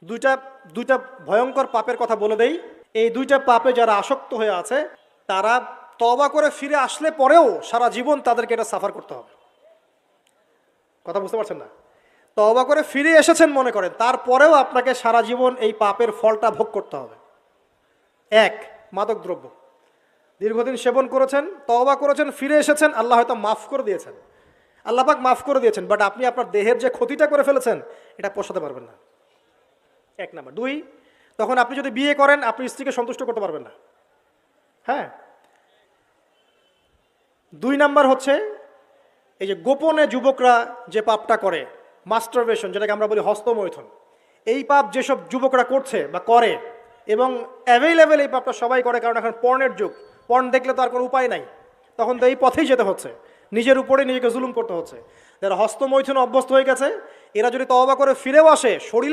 দুইটা দুইটা ভয়ঙ্কর পাপের কথা বলে দেই। এই দুইটা পাপে যারা আসক্ত হয়ে আছে তারা তওবা করে ফিরে আসলে পরেও সারা জীবন তাদেরকে এটা সাফার করতে হবে। কথা বুঝতে পারছেন না? তওবা করে ফিরে এসেছেন মনে করেন, তারপরেও আপনাকে সারা জীবন এই পাপের ফলটা ভোগ করতে হবে। এক, মাদকদ্রব্য। দীর্ঘদিন সেবন করেছেন, তওবা করেছেন, ফিরে এসেছেন, আল্লাহ হয়তো মাফ করে দিয়েছেন, আল্লাহ পাক মাফ করে দিয়েছেন, বাট আপনি আপনার দেহের যে ক্ষতিটা করে ফেলেছেন এটা পোষাতে পারবেন না। এক নাম্বার। দুই, তখন আপনি যদি বিয়ে করেন আপনি স্ত্রীকে সন্তুষ্ট করতে পারবেন না। হ্যাঁ। দুই নাম্বার হচ্ছে এই যে গোপনে যুবকরা যে পাপটা করে, মাস্টারবেশন, যেটাকে আমরা বলি হস্তমৈথুন, এই পাপ যেসব যুবকরা করছে বা করে, এবং অ্যাভেলেবেল এই পাপটা সবাই করে, কারণ এখন পর্নের যুগ, পর্ন দেখলে তো আর কোনো উপায় নাই, তখন তো এই পথেই যেতে হচ্ছে, নিজের উপরে নিজেকে জুলুম করতে হচ্ছে। যারা হস্তমৈথুন অভ্যস্ত হয়ে গেছে এরা যদি তওবা করে ফিরেও আসে, শরীরে